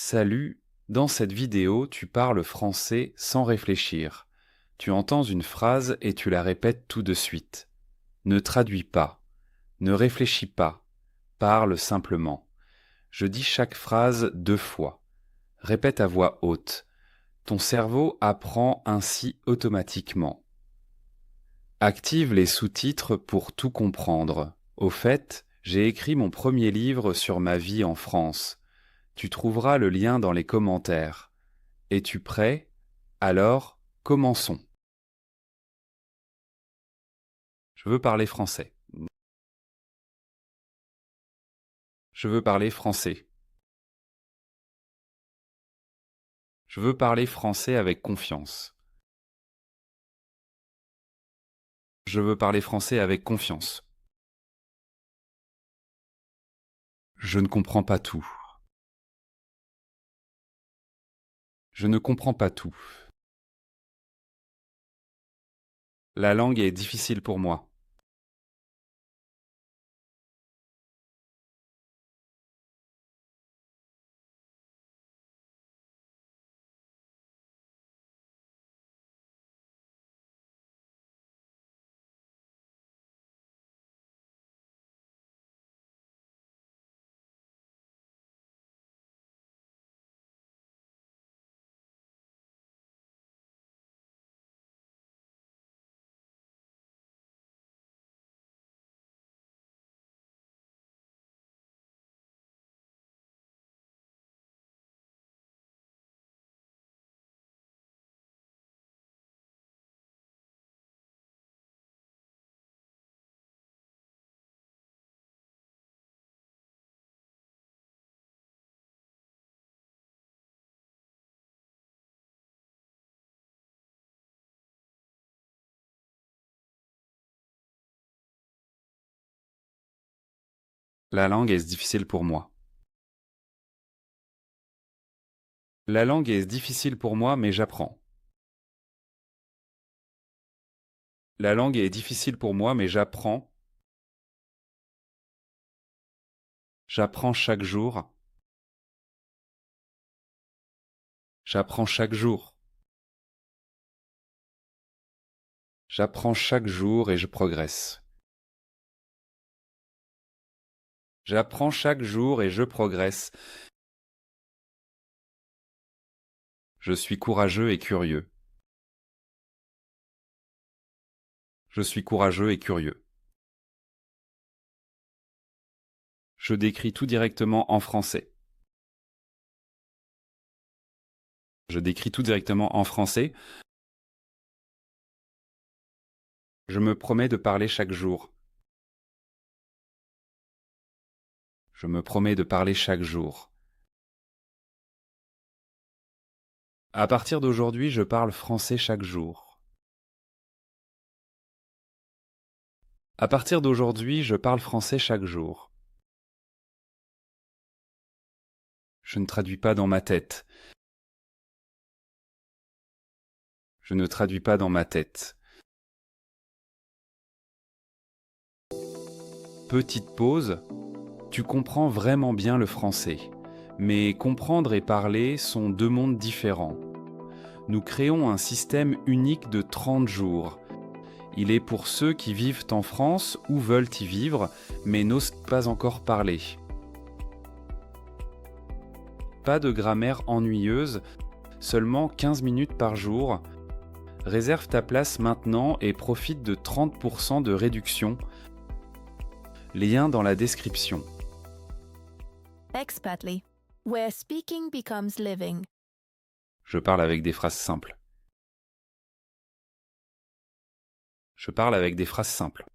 Salut, dans cette vidéo, tu parles français sans réfléchir. Tu entends une phrase et tu la répètes tout de suite. Ne traduis pas, ne réfléchis pas, parle simplement. Je dis chaque phrase 2 fois. Répète à voix haute. Ton cerveau apprend ainsi automatiquement. Active les sous-titres pour tout comprendre. Au fait, j'ai écrit mon premier livre sur ma vie en France. Tu trouveras le lien dans les commentaires. Es-tu prêt? Alors, commençons. Je veux parler français. Je veux parler français. Je veux parler français avec confiance. Je veux parler français avec confiance. Je ne comprends pas tout. Je ne comprends pas tout. La langue est difficile pour moi. La langue est difficile pour moi. La langue est difficile pour moi, mais j'apprends. La langue est difficile pour moi, mais j'apprends. J'apprends chaque jour. J'apprends chaque jour. J'apprends chaque jour et je progresse. J'apprends chaque jour et je progresse. Je suis courageux et curieux. Je suis courageux et curieux. Je décris tout directement en français. Je décris tout directement en français. Je me promets de parler chaque jour. Je me promets de parler chaque jour. À partir d'aujourd'hui, je parle français chaque jour. À partir d'aujourd'hui, je parle français chaque jour. Je ne traduis pas dans ma tête. Je ne traduis pas dans ma tête. Petite pause. Tu comprends vraiment bien le français. Mais comprendre et parler sont deux mondes différents. Nous créons un système unique de 30 jours. Il est pour ceux qui vivent en France ou veulent y vivre, mais n'osent pas encore parler. Pas de grammaire ennuyeuse, seulement 15 minutes par jour. Réserve ta place maintenant et profite de 30% de réduction. Lien dans la description. Expatly, where speaking becomes living. Je parle avec des phrases simples. Je parle avec des phrases simples.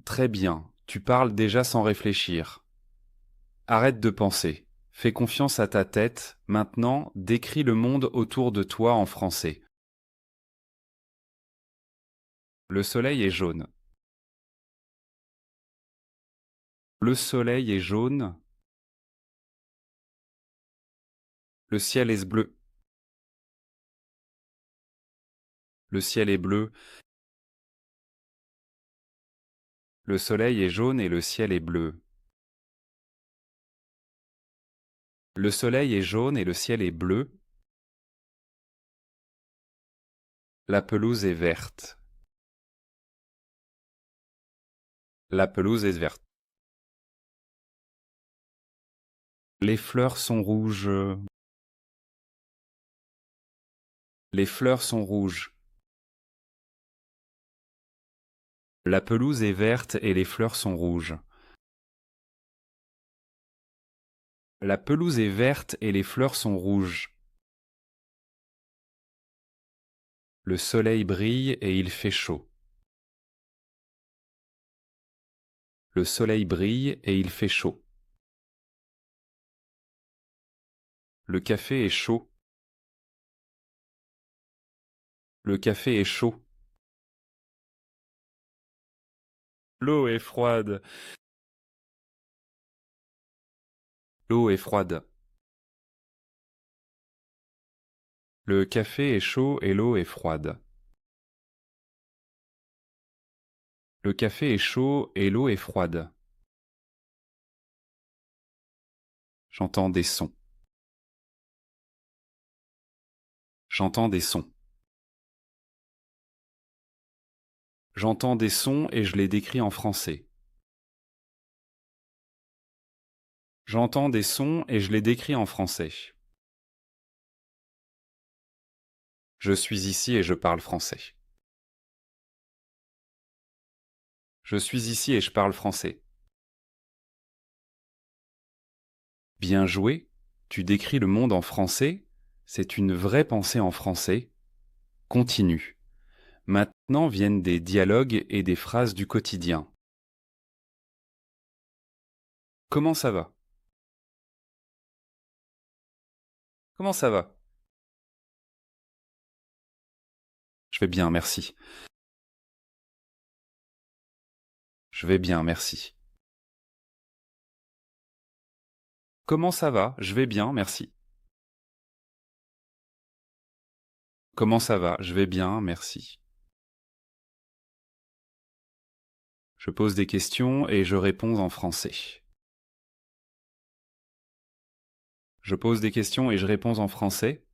Très bien, tu parles déjà sans réfléchir. Arrête de penser. Fais confiance à ta tête. Maintenant, décris le monde autour de toi en français. Le soleil est jaune. Le soleil est jaune. Le ciel est bleu. Le ciel est bleu. Le soleil est jaune et le ciel est bleu. Le soleil est jaune et le ciel est bleu. La pelouse est verte. La pelouse est verte. Les fleurs sont rouges. Les fleurs sont rouges. La pelouse est verte et les fleurs sont rouges. La pelouse est verte et les fleurs sont rouges. Le soleil brille et il fait chaud. Le soleil brille et il fait chaud. Le café est chaud. Le café est chaud. L'eau est froide. L'eau est froide. Le café est chaud et l'eau est froide. Le café est chaud et l'eau est froide. J'entends des sons. J'entends des sons. J'entends des sons et je les décris en français. J'entends des sons et je les décris en français. Je suis ici et je parle français. Je suis ici et je parle français. Bien joué, tu décris le monde en français, c'est une vraie pensée en français. Continue. Maintenant viennent des dialogues et des phrases du quotidien. Comment ça va? Comment ça va? Je vais bien, merci. Je vais bien, merci. Comment ça va? Je vais bien, merci. Comment ça va? Je vais bien, merci. Je pose des questions et je réponds en français. Je pose des questions et je réponds en français.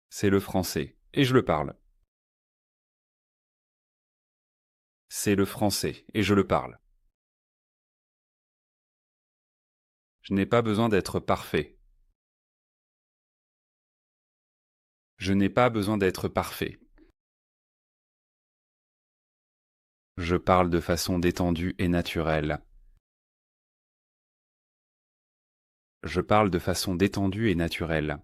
C'est le français, et je le parle. C'est le français, et je le parle. Je n'ai pas besoin d'être parfait. Je n'ai pas besoin d'être parfait. Je parle de façon détendue et naturelle. Je parle de façon détendue et naturelle.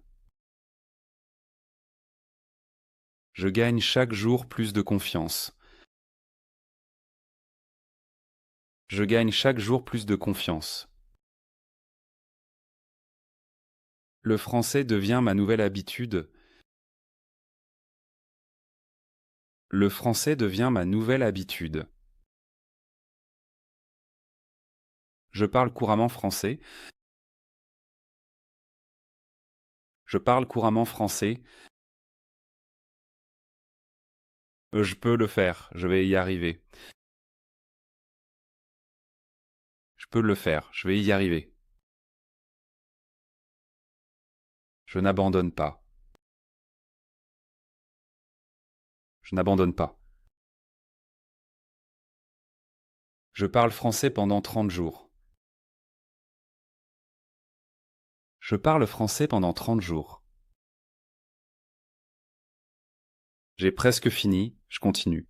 Je gagne chaque jour plus de confiance. Je gagne chaque jour plus de confiance. Le français devient ma nouvelle habitude. Le français devient ma nouvelle habitude. Je parle couramment français. Je parle couramment français. Je peux le faire, je vais y arriver. Je peux le faire, je vais y arriver. Je n'abandonne pas. Je n'abandonne pas. Je parle français pendant 30 jours. Je parle français pendant 30 jours. J'ai presque fini, je continue.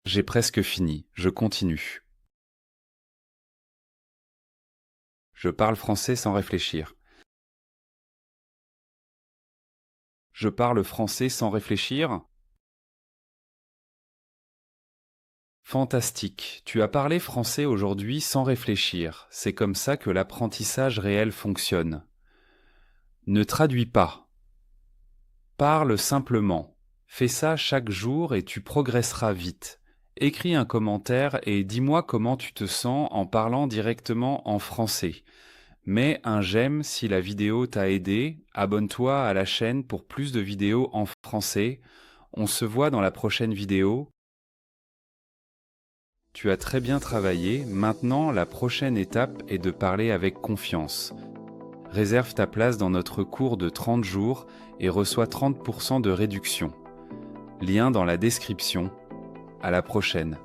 J'ai presque fini, je continue. Je parle français sans réfléchir. Je parle français sans réfléchir. Fantastique, tu as parlé français aujourd'hui sans réfléchir. C'est comme ça que l'apprentissage réel fonctionne. Ne traduis pas. Parle simplement. Fais ça chaque jour et tu progresseras vite. Écris un commentaire et dis-moi comment tu te sens en parlant directement en français. Mets un j'aime si la vidéo t'a aidé, abonne-toi à la chaîne pour plus de vidéos en français. On se voit dans la prochaine vidéo. Tu as très bien travaillé, maintenant la prochaine étape est de parler avec confiance. Réserve ta place dans notre cours de 30 jours et reçois 30% de réduction. Lien dans la description. À la prochaine.